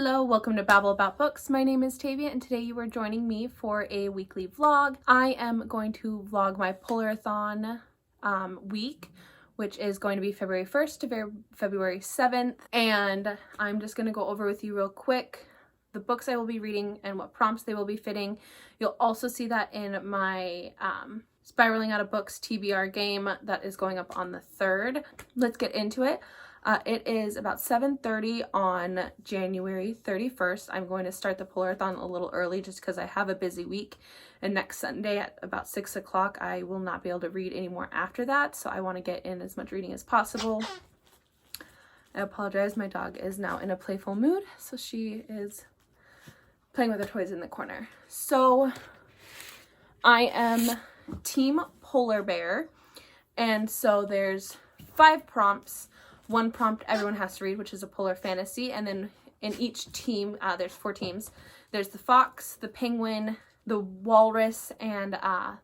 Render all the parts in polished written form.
Hello, welcome to Babble About Books. My name is Tavia and today you are joining me for a weekly vlog. I am going to vlog my Polarthon week, which is going to be February 1st to February 7th, and I'm just going to go over with you real quick the books I will be reading and what prompts they will be fitting. You'll also see that in my Spiraling Out of Books TBR game that is going up on the 3rd. Let's get into it. It is about 7:30 on January 31st. I'm going to start the Polarthon a little early just because I have a busy week. And next Sunday at about 6 o'clock, I will not be able to read anymore after that. So I want to get in as much reading as possible. I apologize. My dog is now in a playful mood. So she is playing with her toys in the corner. So I am Team Polar Bear. And so there's 5 prompts. One prompt everyone has to read, which is a polar fantasy, and then in each team, there's 4 teams. There's the fox, the penguin, the walrus, and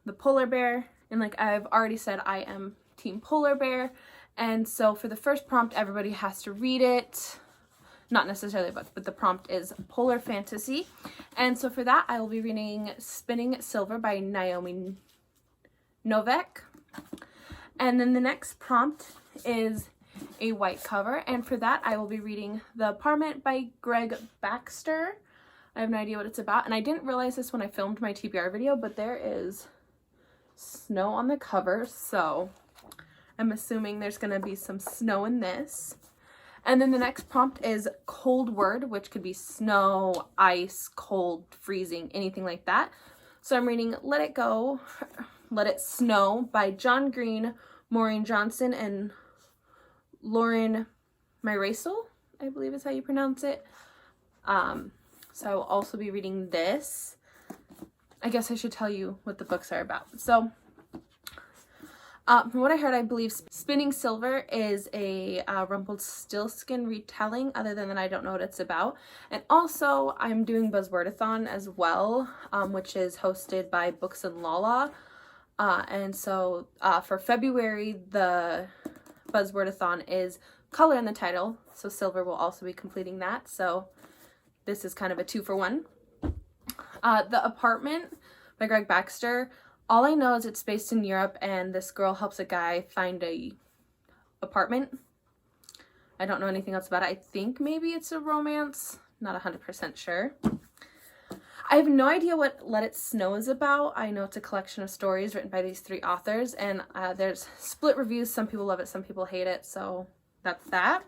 the polar bear. And like I've already said, I am Team Polar Bear. And so for the first prompt, everybody has to read it. Not necessarily a book, but the prompt is polar fantasy. And so for that, I will be reading Spinning Silver by Naomi Novik. And then the next prompt is a white cover, and for that I will be reading The Apartment by Greg Baxter. I have no idea what it's about, and I didn't realize this when I filmed my TBR video, but there is snow on the cover, so I'm assuming there's going to be some snow in this. And then the next prompt is cold word, which could be snow, ice, cold, freezing, anything like that. So I'm reading Let It Go, Let It Snow by John Green, Maureen Johnson, and Lauren Myrasel, I believe is how you pronounce it. So I will also be reading this. I guess I should tell you what the books are about. So from what I heard, I believe Spinning Silver is a Rumpelstiltskin retelling. Other than that, I don't know what it's about. And also, I'm doing Buzzwordathon as well, which is hosted by Books and Lala. And so for February, the Buzzwordathon is color in the title, so Silver will also be completing that. So this is kind of a 2-for-1. The Apartment by Greg Baxter. All I know is it's based in Europe, and this girl helps a guy find a apartment. I don't know anything else about it. I think maybe it's a romance. Not 100% sure. I have no idea what Let It Snow is about. I know it's a collection of stories written by these 3 authors, and there's split reviews. Some people love it, some people hate it, so that's that.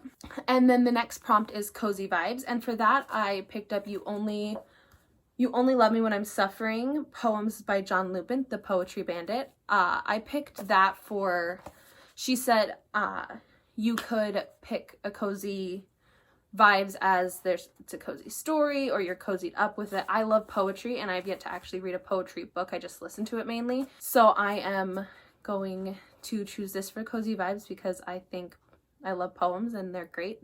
And then the next prompt is Cozy Vibes, and for that I picked up You Only Love Me When I'm Suffering, poems by John Lupin, the Poetry Bandit. I picked that for, she said you could pick a cozy vibes as it's a cozy story or you're cozied up with it. I love poetry and I've yet to actually read a poetry book. I just listen to it mainly. So I am going to choose this for cozy vibes because I think I love poems and they're great.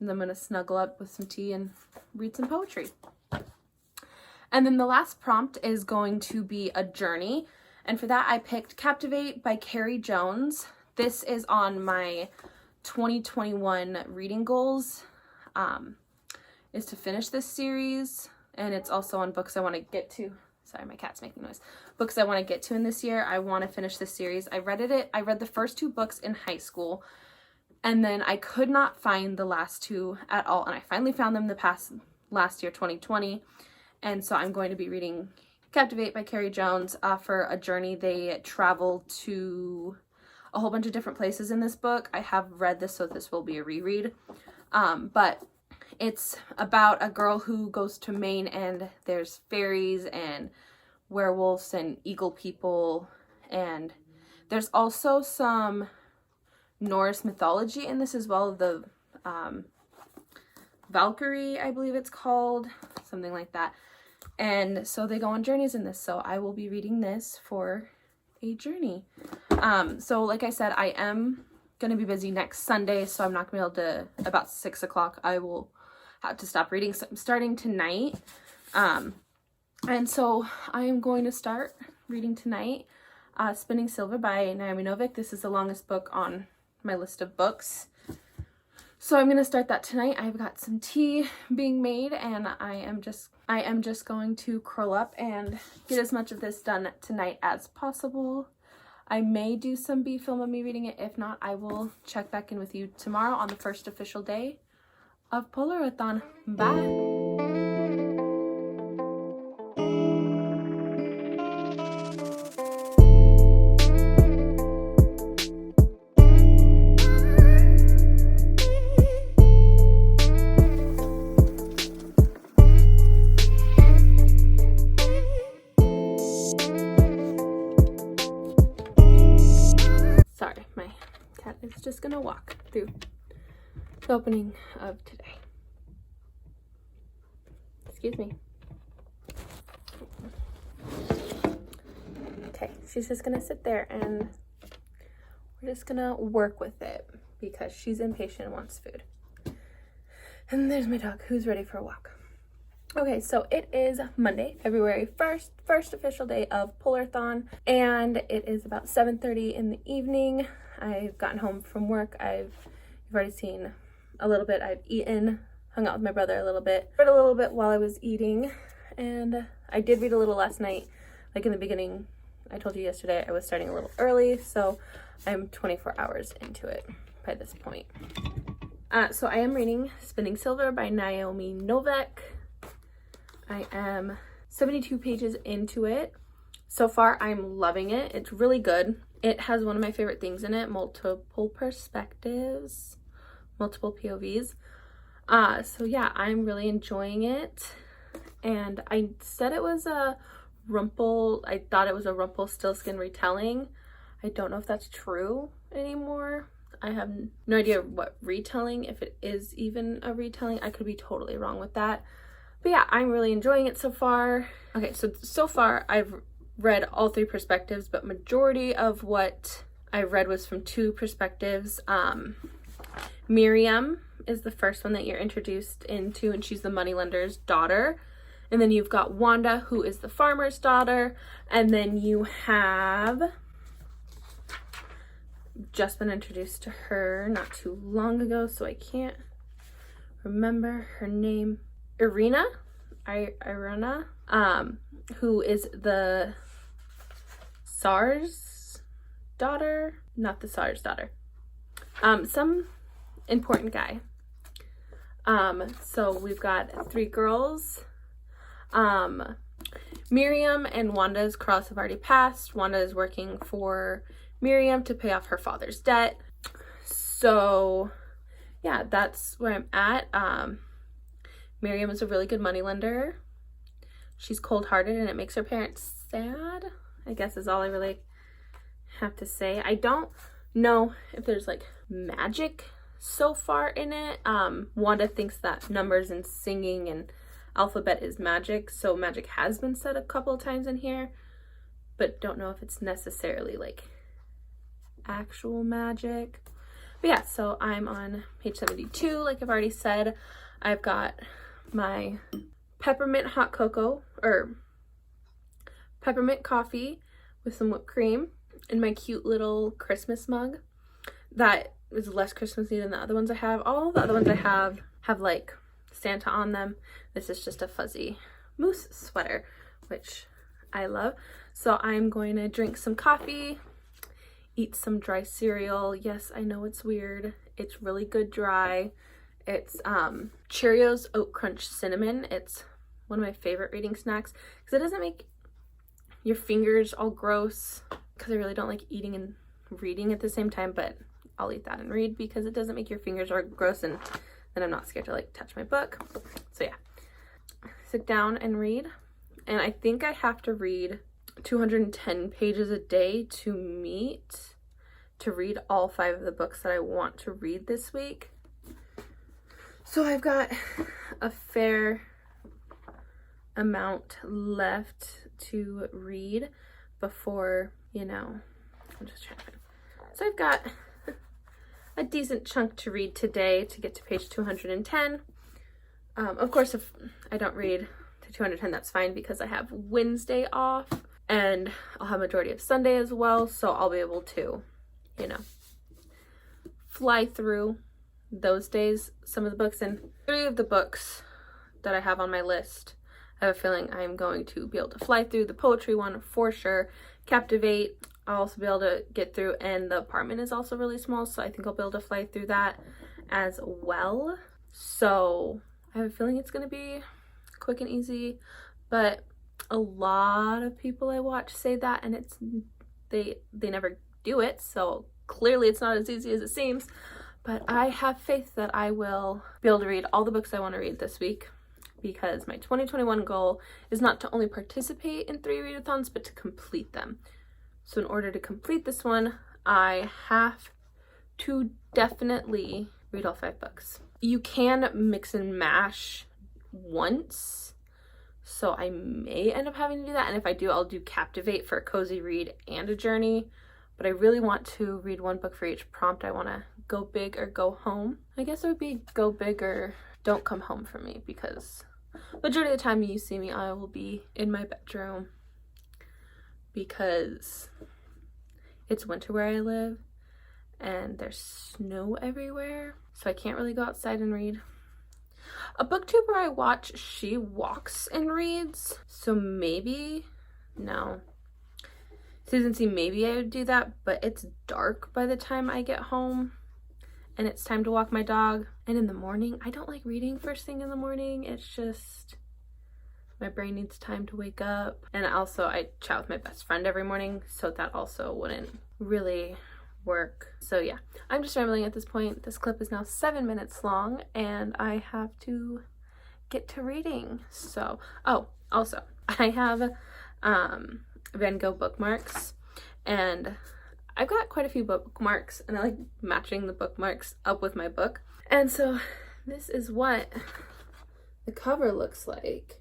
And I'm going to snuggle up with some tea and read some poetry. And then the last prompt is going to be a journey. And for that I picked Captivate by Carrie Jones. This is on my 2021 reading goals. Is to finish this series, and it's also on books I want to get to. Sorry, my cat's making noise. Books I want to get to in this year. I want to finish this series. I read the first 2 books in high school, and then I could not find the last 2 at all, and I finally found them last year, 2020, and so I'm going to be reading Captivate by Carrie Jones for a journey. They travel to a whole bunch of different places in this book. I have read this, so this will be a reread. But it's about a girl who goes to Maine, and there's fairies and werewolves and eagle people, and there's also some Norse mythology in this as well. The Valkyrie, I believe it's called, something like that. And so they go on journeys in this, so I will be reading this for a journey. So like I said, I am going to be busy next Sunday, so I'm not going to be able to, about 6 o'clock, I will have to stop reading. So I'm starting tonight. And so I am going to start reading tonight, Spinning Silver by Naomi Novik. This is the longest book on my list of books. So I'm gonna start that tonight. I've got some tea being made, and I am just going to curl up and get as much of this done tonight as possible. I may do some B-film of me reading it. If not, I will check back in with you tomorrow on the first official day of Polarthon. Bye. Sorry, my cat is just gonna walk through the opening of today. Excuse me. Okay, she's just gonna sit there and we're just gonna work with it because she's impatient and wants food. And there's my dog who's ready for a walk. Okay, so it is Monday, February 1st, first official day of Polarthon, and it is about 7:30 in the evening. I've gotten home from work. You've already seen a little bit. I've eaten, hung out with my brother a little bit, read a little bit while I was eating, and I did read a little last night. Like in the beginning, I told you yesterday I was starting a little early, so I'm 24 hours into it by this point. So I am reading Spinning Silver by Naomi Novik. I am 72 pages into it. So far, I'm loving it. It's really good. It has one of my favorite things in it, multiple perspectives, multiple POVs. So yeah, I'm really enjoying it. And I said it was I thought it was a Rumpelstiltskin retelling. I don't know if that's true anymore. I have no idea what retelling, if it is even a retelling. I could be totally wrong with that. But yeah, I'm really enjoying it so far. Okay, so far I've read all three perspectives, but majority of what I read was from two perspectives. Miriam is the first one that you're introduced into, and she's the moneylender's daughter. And then you've got Wanda, who is the farmer's daughter. And then you have just been introduced to her not too long ago, so I can't remember her name. Irina, who is the Tsar's daughter, not the Tsar's daughter, some important guy. So we've got three girls. Miriam and Wanda's cross have already passed. Wanda is working for Miriam to pay off her father's debt. So yeah, that's where I'm at. Miriam is a really good moneylender. She's cold-hearted and it makes her parents sad, I guess is all I really have to say. I don't know if there's like magic so far in it. Wanda thinks that numbers and singing and alphabet is magic, so magic has been said a couple of times in here, but don't know if it's necessarily like actual magic. But yeah, so I'm on page 72, like I've already said. I've got my peppermint hot cocoa, or peppermint coffee with some whipped cream in my cute little Christmas mug that is less Christmassy than the other ones I have. All the other ones I have like Santa on them. This is just a fuzzy moose sweater, which I love. So I'm going to drink some coffee, eat some dry cereal. Yes, I know it's weird. It's really good dry. It's Cheerios Oat Crunch Cinnamon. It's one of my favorite reading snacks because it doesn't make your fingers all gross, because I really don't like eating and reading at the same time, but I'll eat that and read because it doesn't make your fingers all gross, and then I'm not scared to like touch my book. So yeah, sit down and read. And I think I have to read 210 pages a day to read all 5 of the books that I want to read this week. So I've got a fair amount left to read before, I'm just trying to find. So I've got a decent chunk to read today to get to page 210. Of course, if I don't read to 210, that's fine because I have Wednesday off and I'll have majority of Sunday as well. So I'll be able to, fly through those days some of the books, and 3 of the books that I have on my list, I have a feeling I'm going to be able to fly through. The poetry one for sure, Captivate I'll also be able to get through, and the apartment is also really small, so I think I'll be able to fly through that as well. So I have a feeling it's gonna be quick and easy, but a lot of people I watch say that, and it's they never do it, so clearly it's not as easy as it seems. But I have faith that I will be able to read all the books I want to read this week, because my 2021 goal is not to only participate in 3 readathons, but to complete them. So in order to complete this one, I have to definitely read all 5 books. You can mix and mash once, so I may end up having to do that, and if I do, I'll do Captivate for a cozy read and a journey. But I really want to read 1 book for each prompt. I want to go big or go home. I guess it would be go big or don't come home for me, because majority of the time you see me, I will be in my bedroom because it's winter where I live and there's snow everywhere, so I can't really go outside and read. A booktuber I watch, she walks and reads, so maybe, no. Susan C, maybe I would do that, but it's dark by the time I get home and it's time to walk my dog. And in the morning, I don't like reading first thing in the morning. It's just, my brain needs time to wake up. And also I chat with my best friend every morning, so that also wouldn't really work. So yeah, I'm just rambling at this point. This clip is now 7 minutes long and I have to get to reading. So, oh, also I have Van Gogh bookmarks, and I've got quite a few bookmarks, and I like matching the bookmarks up with my book. And so this is what the cover looks like.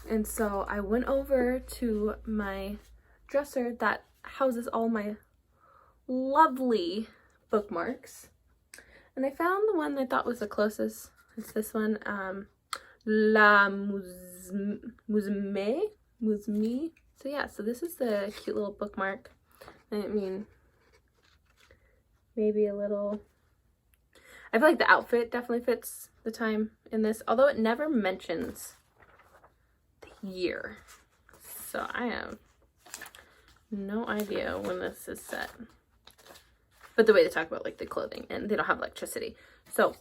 And so I went over to my dresser that houses all my lovely bookmarks, and I found the one I thought was the closest. It's this one, La Musme. So yeah, so this is the cute little bookmark. I mean, maybe a little, I feel like the outfit definitely fits the time in this, although it never mentions the year. So I have no idea when this is set. But the way they talk about like the clothing, and they don't have electricity. So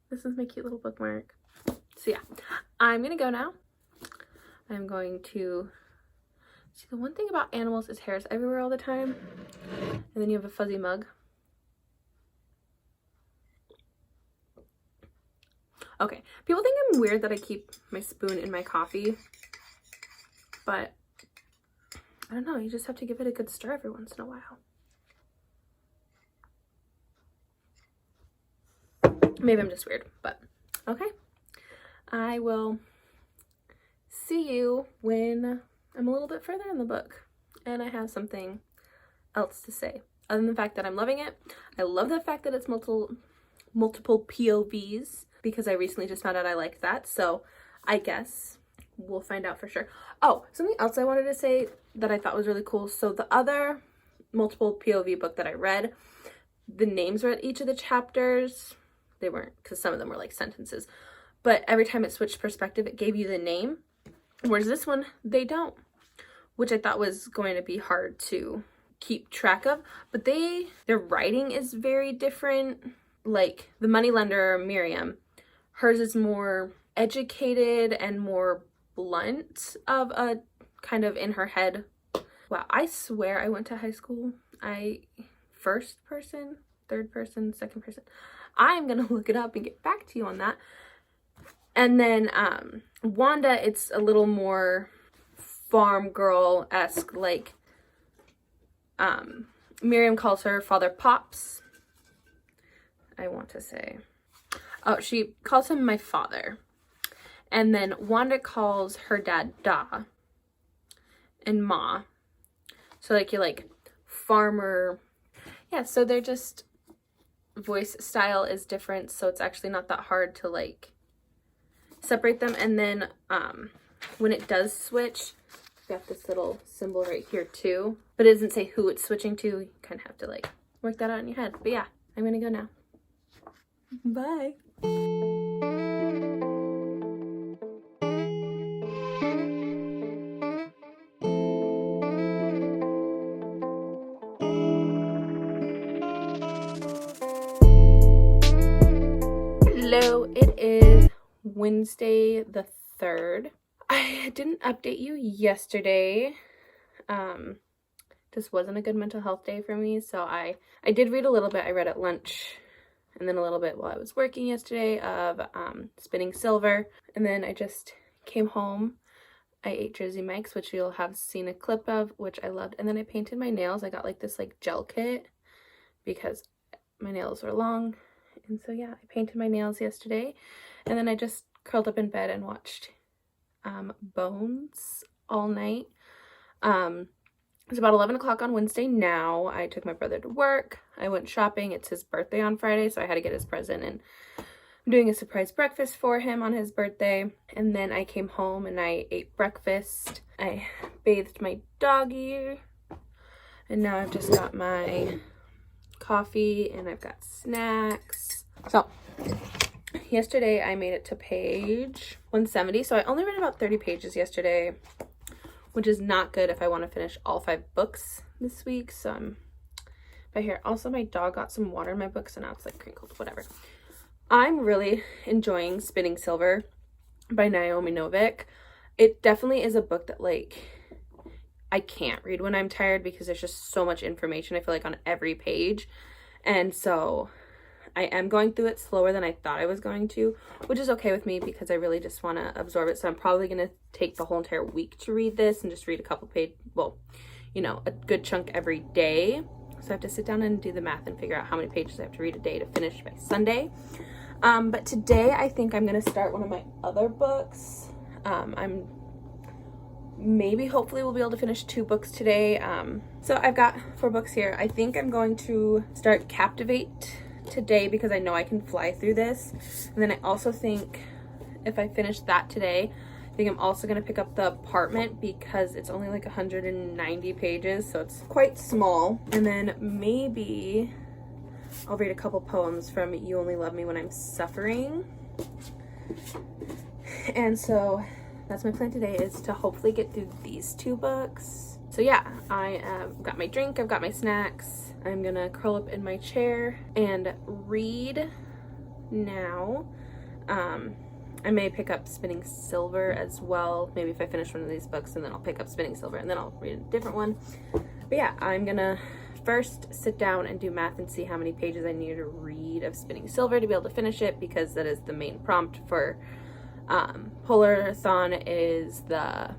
this is my cute little bookmark. So yeah, I'm gonna go now. I'm going to see, the one thing about animals is hair is everywhere all the time, and then you have a fuzzy mug. Okay, people think I'm weird that I keep my spoon in my coffee, but I don't know, you just have to give it a good stir every once in a while. Maybe I'm just weird, but okay. I will see you when I'm a little bit further in the book and I have something else to say. Other than the fact that I'm loving it, I love the fact that it's multiple POVs, because I recently just found out I like that. So I guess we'll find out for sure. Oh, something else I wanted to say that I thought was really cool. So the other multiple POV book that I read, the names were at each of the chapters. They weren't, because some of them were like sentences, but every time it switched perspective, it gave you the name. Whereas this one, they don't, which I thought was going to be hard to keep track of. But their writing is very different. Like the moneylender, Miriam, hers is more educated and more blunt of a kind of in her head. Wow, I swear I went to high school. First person, third person, second person. I'm gonna look it up and get back to you on that. And then Wanda, it's a little more farm girl-esque, like Miriam calls her father Pops, I want to say. Oh, she calls him my father. And then Wanda calls her dad Da and Ma. So like you're like farmer. Yeah, so they're just, voice style is different, so it's actually not that hard to like separate them. And then when it does switch, you got this little symbol right here too, but it doesn't say who it's switching to. You kind of have to like work that out in your head. But yeah, I'm gonna go now. Bye. Hello, it is Wednesday the 3rd. I didn't update you yesterday. This wasn't a good mental health day for me, so I did read a little bit. I read at lunch and then a little bit while I was working yesterday of Spinning Silver, and then I just came home. I ate Jersey Mike's, which you'll have seen a clip of, which I loved, and then I painted my nails. I got like this like gel kit because my nails were long, and so yeah, I painted my nails yesterday, and then I just curled up in bed and watched Bones all night. It's about 11 o'clock on Wednesday now. I took my brother to work. I went shopping. It's his birthday on Friday, so I had to get his present, and I'm doing a surprise breakfast for him on his birthday. And then I came home and I ate breakfast. I bathed my doggy, and now I've just got my coffee and I've got snacks. So yesterday I made it to page 170, so I only read about 30 pages yesterday, which is not good if I want to finish all 5 books this week. So I'm by here. Also, my dog got some water in my book, so now it's like crinkled, whatever. I'm really enjoying Spinning Silver by Naomi Novik. It definitely is a book that like I can't read when I'm tired because there's just so much information, I feel like, on every page. And so I am going through it slower than I thought I was going to, which is okay with me because I really just want to absorb it. So I'm probably going to take the whole entire week to read this and just read a couple pages, well, you know, a good chunk every day. So I have to sit down and do the math and figure out how many pages I have to read a day to finish by Sunday. But today I think I'm going to start one of my other books. Hopefully we'll be able to finish 2 books today. So I've got 4 books here. I think I'm going to start Captivate today because I know I can fly through this. And then I also think if I finish that today, I think I'm also going to pick up The Apartment because it's only like 190 pages, so it's quite small. And then maybe I'll read a couple poems from You Only Love Me When I'm Suffering. And so that's my plan today, is to hopefully get through these 2 books. So yeah, I got my drink, I've got my snacks. I'm gonna curl up in my chair and read now. I may pick up Spinning Silver as well. Maybe if I finish one of these books, and then I'll pick up Spinning Silver and then I'll read a different one. But yeah, I'm gonna first sit down and do math and see how many pages I need to read of Spinning Silver to be able to finish it, because that is the main prompt for Polarthon, is the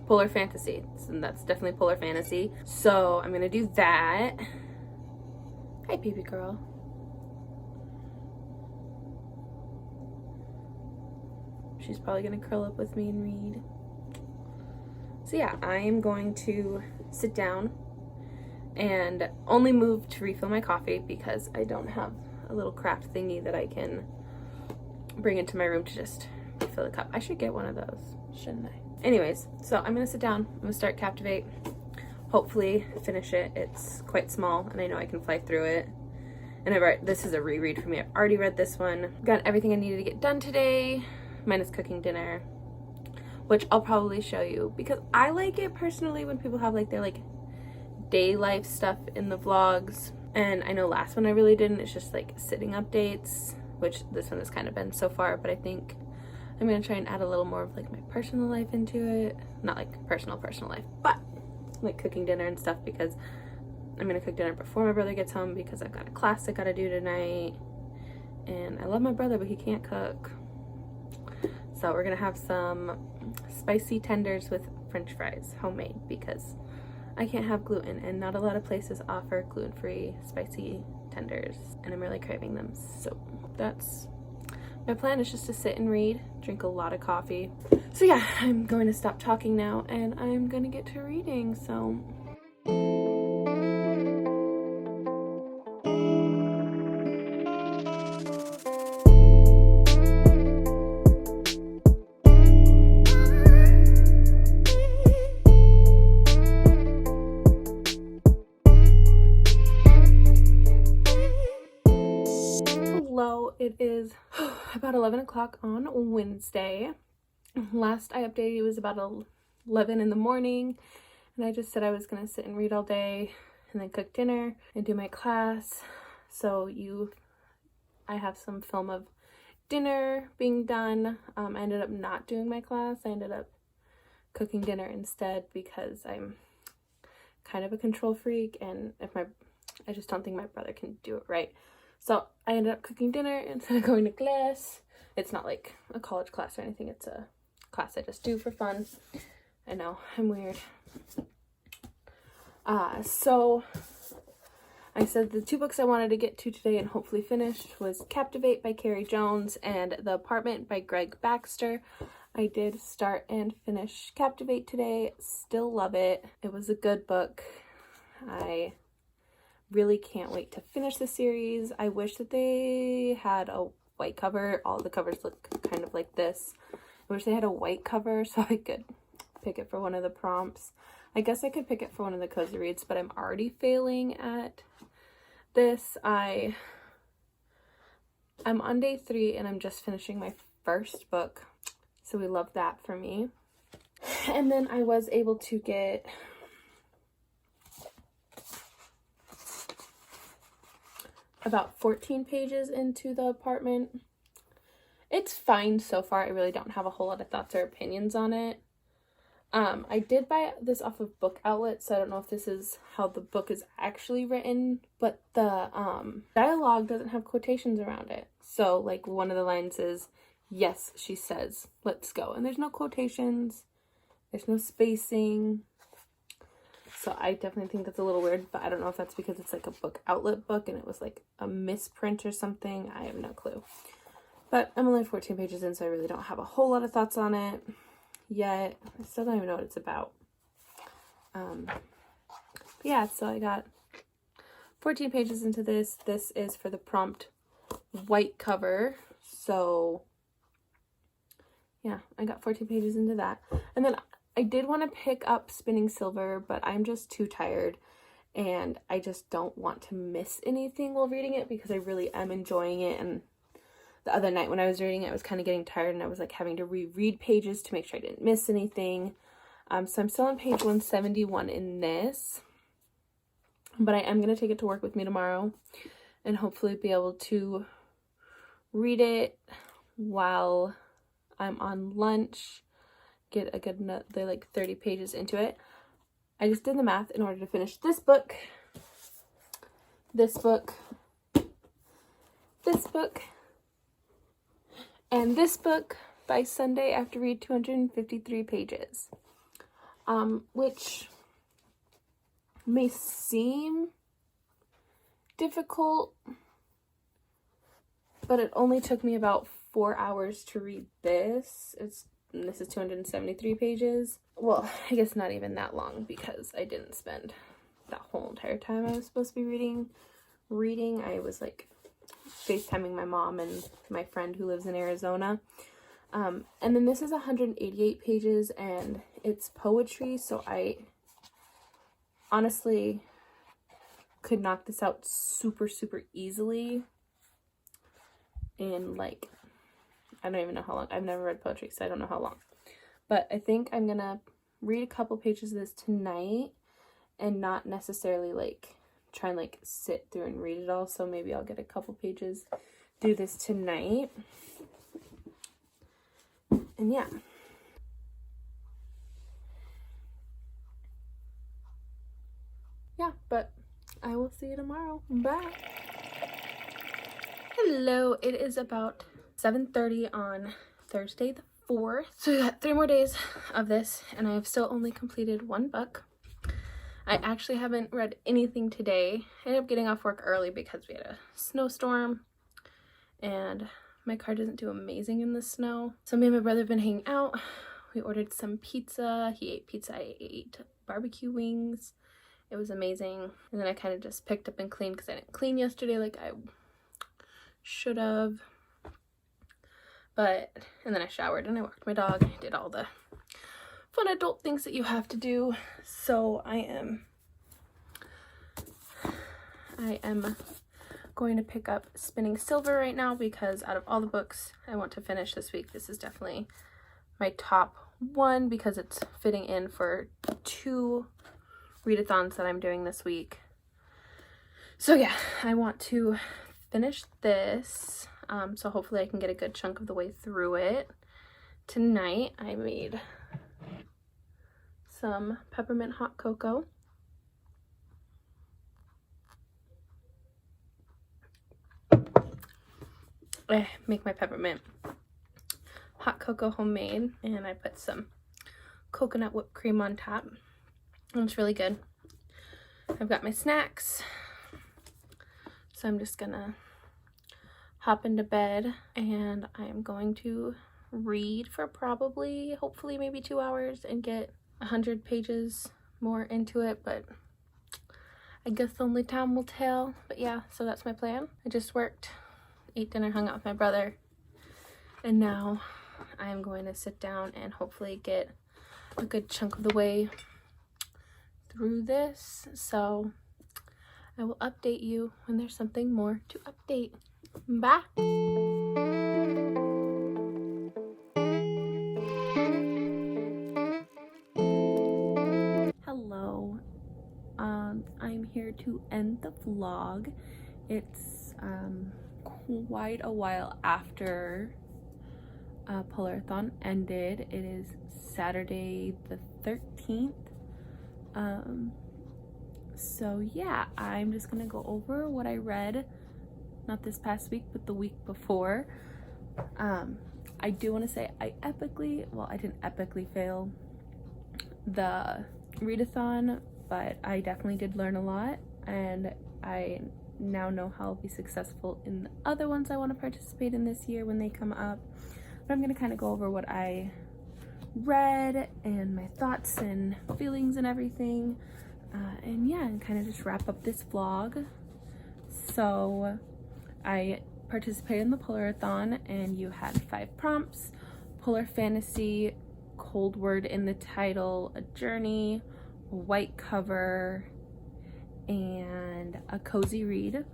Polar Fantasy, and that's definitely Polar Fantasy. So I'm gonna do that. Hi, baby girl. She's probably gonna curl up with me and read. So yeah, I am going to sit down and only move to refill my coffee because I don't have a little craft thingy that I can bring into my room to just refill the cup. I should get one of those, shouldn't I? Anyways, so I'm gonna sit down, I'm gonna start Captivate, hopefully finish it. It's quite small and I know I can fly through it. And this is a reread for me. I've already read this one. Got everything I needed to get done today, minus cooking dinner, which I'll probably show you because I like it personally when people have like their like day life stuff in the vlogs. And I know last one I really didn't. It's just like sitting updates, which this one has kind of been so far, but I think I'm gonna try and add a little more of like my personal life into it. Not like personal life, but like cooking dinner and stuff, because I'm gonna cook dinner before my brother gets home because I've got a class I gotta do tonight. And I love my brother, but he can't cook. So we're gonna have some spicy tenders with French fries, homemade, because I can't have gluten and not a lot of places offer gluten-free spicy tenders, and I'm really craving them. So that's my plan, is just to sit and read, drink a lot of coffee. So yeah, I'm going to stop talking now and I'm gonna get to reading. So Hello, it is about 11 o'clock on Wednesday. Last I updated it was about 11 in the morning, and I just said I was going to sit and read all day and then cook dinner and do my class. So I have some film of dinner being done. I ended up not doing my class. I ended up cooking dinner instead because I'm kind of a control freak, and I just don't think my brother can do it right. So I ended up cooking dinner instead of going to class. It's not like a college class or anything. It's a class I just do for fun. I know, I'm weird. So I said the two books I wanted to get to today and hopefully finish was Captivate by Carrie Jones and The Apartment by Greg Baxter. I did start and finish Captivate today. Still love it. It was a good book. I really can't wait to finish the series. I wish that they had a white cover. All the covers look kind of like this. I wish they had a white cover so I could pick it for one of the prompts. I guess I could pick it for one of the cozy reads, but I'm already failing at this. I'm on day 3 and I'm just finishing my first book, so we love that for me. And then I was able to get about 14 pages into The Apartment. It's fine so far. I really don't have a whole lot of thoughts or opinions on it. I did buy this off of Book Outlet, so I don't know if this is how the book is actually written, but the dialogue doesn't have quotations around it. So like one of the lines is, "Yes," she says, "let's go." And there's no quotations. There's no spacing. So I definitely think that's a little weird, but I don't know if that's because it's like a Book Outlet book and it was like a misprint or something. I have no clue. But I'm only 14 pages in, so I really don't have a whole lot of thoughts on it yet. I still don't even know what it's about. Yeah, so I got 14 pages into this. This is for the prompt white cover. So yeah, I got 14 pages into that. And then I did want to pick up Spinning Silver, but I'm just too tired and I just don't want to miss anything while reading it because I really am enjoying it. And the other night when I was reading it, I was kind of getting tired and I was like having to reread pages to make sure I didn't miss anything. So I'm still on page 171 in this, but I am going to take it to work with me tomorrow and hopefully be able to read it while I'm on lunch. Get a good they're like 30 pages into it. I just did the math in order to finish this book, this book, this book, and this book by Sunday. I have to read 253 pages, which may seem difficult, but it only took me about 4 hours to read this. This is 273 pages. Well, I guess not even that long because I didn't spend that whole entire time I was supposed to be reading. I was like FaceTiming my mom and my friend who lives in Arizona. And then this is 188 pages and it's poetry, so I honestly could knock this out super easily in like, I don't even know how long. I've never read poetry, so I don't know how long. But I think I'm gonna read a couple pages of this tonight and not necessarily like try and like sit through and read it all. So maybe I'll get a couple pages, do this tonight. And yeah. Yeah, but I will see you tomorrow. Bye. Hello, it is about 7:30 on Thursday the 4th. So we got 3 more days of this and I have still only completed 1 book. I actually haven't read anything today. I ended up getting off work early because we had a snowstorm and my car doesn't do amazing in the snow. So me and my brother have been hanging out. We ordered some pizza. He ate pizza. I ate barbecue wings. It was amazing. And then I kind of just picked up and cleaned because I didn't clean yesterday like I should have. And then I showered and I walked my dog. I did all the fun adult things that you have to do. So I am going to pick up Spinning Silver right now because out of all the books I want to finish this week, this is definitely my top one because it's fitting in for 2 readathons that I'm doing this week. So yeah, I want to finish this, so hopefully I can get a good chunk of the way through it. Tonight I made some peppermint hot cocoa. I make my peppermint hot cocoa homemade, and I put some coconut whipped cream on top, and it's really good. I've got my snacks, so I'm just gonna hop into bed, and I am going to read for probably, hopefully maybe 2 hours and get 100 pages more into it, but I guess only time will tell. But yeah, so that's my plan. I just worked, ate dinner, hung out with my brother, and now I am going to sit down and hopefully get a good chunk of the way through this. So I will update you when there's something more to update. Bye. Hello. I'm here to end the vlog. It's quite a while after Polarthon ended. It is Saturday the 13th. So yeah, I'm just gonna go over what I read, not this past week, but the week before. I do want to say I didn't epically fail the readathon, but I definitely did learn a lot, and I now know how I'll be successful in the other ones I want to participate in this year when they come up. But I'm gonna kind of go over what I read and my thoughts and feelings and everything, and yeah, and kind of just wrap up this vlog. So I participated in the Polarthon, and you had 5 prompts: polar fantasy, cold word in the title, a journey, a white cover, and a cozy read.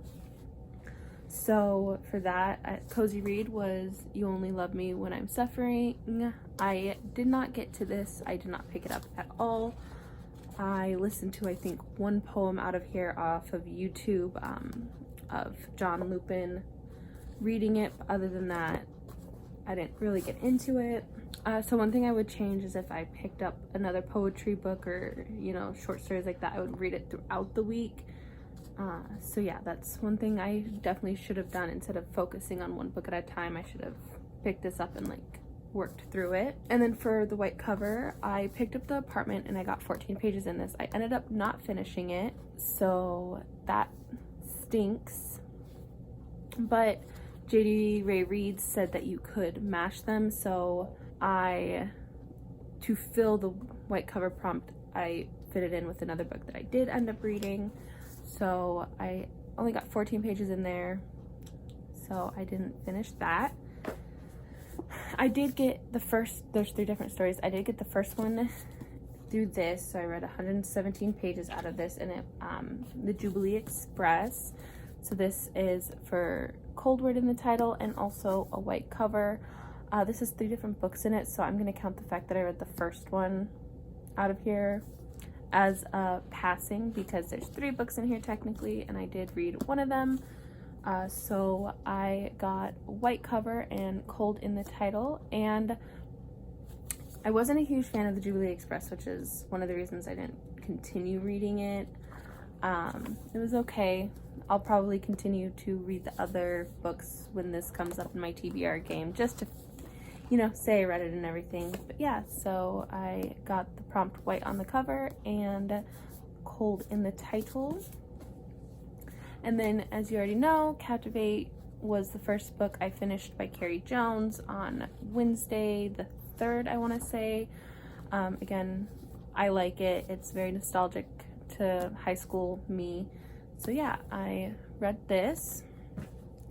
So for that, cozy read was You Only Love Me When I'm Suffering. I did not get to this. I did not pick it up at all. I listened to, I think, 1 poem out of here off of YouTube, of John Lupin reading it. Other than that, I didn't really get into it. So one thing I would change is if I picked up another poetry book or, you know, short stories like that, I would read it throughout the week. So yeah, that's one thing I definitely should have done. Instead of focusing on 1 book at a time, I should have picked this up and like worked through it. And then for the white cover, I picked up The Apartment, and I got 14 pages in this. I ended up not finishing it, so that stinks. But JD Ray Reads said that you could mash them, so to fill the white cover prompt, I fit it in with another book that I did end up reading. So I only got 14 pages in there, so I didn't finish that. I did get there's 3 different stories. I did get the first one through this, so I read 117 pages out of this, and it the Jubilee Express. So this is for cold word in the title and also a white cover. This has 3 different books in it, so I'm going to count the fact that I read the first one out of here as a passing, because there's 3 books in here technically, and I did read 1 of them. So I got white cover and cold in the title, and I wasn't a huge fan of the Jubilee Express, which is one of the reasons I didn't continue reading it. It was okay. I'll probably continue to read the other books when this comes up in my TBR game, just to, you know, say I read it and everything. But yeah, so I got the prompt white on the cover and cold in the title. And then, as you already know, Captivate was the first book I finished by Carrie Jones on Wednesday the 3rd, I want to say. Again, I like it. It's very nostalgic to high school me. So yeah, I read this.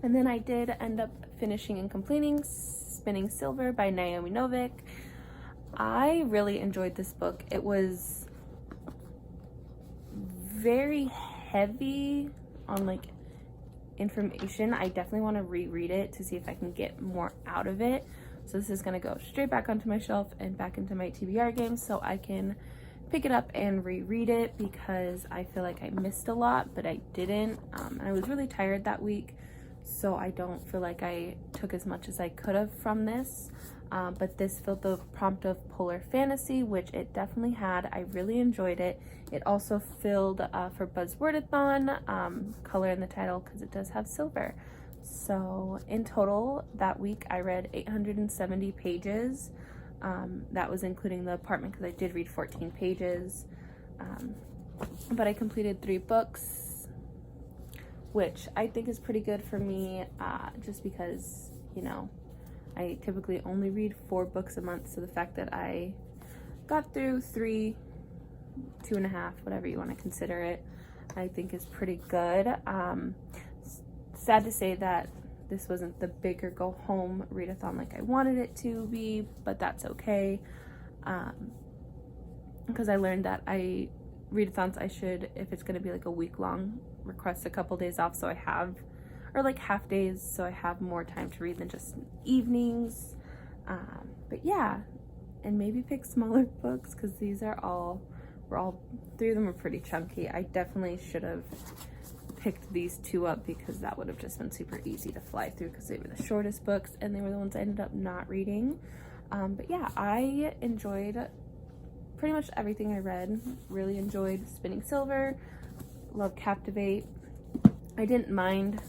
And then I did end up finishing and completing Spinning Silver by Naomi Novik. I really enjoyed this book. It was very heavy on like information. I definitely want to reread it to see if I can get more out of it. So this is going to go straight back onto my shelf and back into my TBR game so I can pick it up and reread it, because I feel like I missed a lot, but I didn't. And I was really tired that week, so I don't feel like I took as much as I could have from this. But this filled the prompt of polar fantasy, which it definitely had. I really enjoyed it. It also filled for Buzz Readathon, color in the title, because it does have silver. So in total that week I read 870 pages. That was including the apartment, because I did read 14 pages. But I completed 3 books, which I think is pretty good for me, just because, you know, I typically only read 4 books a month. So the fact that I got through 3, 2.5, whatever you want to consider it, I think is pretty good. Sad to say that this wasn't the bigger go home readathon like I wanted it to be, but that's okay. Because I learned that readathons I should, if it's going to be like a week long, request a couple days off so I have, or like half days, so I have more time to read than just evenings. But yeah, and maybe pick smaller books, because these are all 3 of them are pretty chunky. I definitely should have picked these 2 up, because that would have just been super easy to fly through, because they were the shortest books and they were the ones I ended up not reading. But yeah, I enjoyed pretty much everything I read. Really enjoyed Spinning Silver, love Captivate. I didn't mind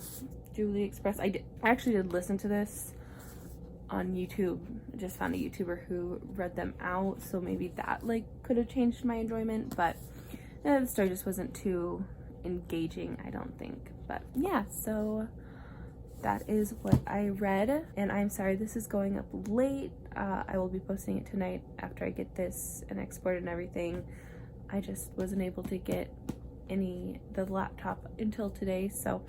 Julie Express. I actually did listen to this on YouTube. I just found a YouTuber who read them out, so maybe that like could have changed my enjoyment, but the story just wasn't too engaging, I don't think. But yeah, so that is what I read, and I'm sorry this is going up late. I will be posting it tonight after I get this and export it and everything. I just wasn't able to get the laptop until today, so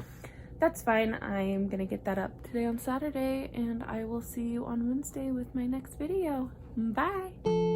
that's fine. I'm gonna get that up today on Saturday, and I will see you on Wednesday with my next video. Bye!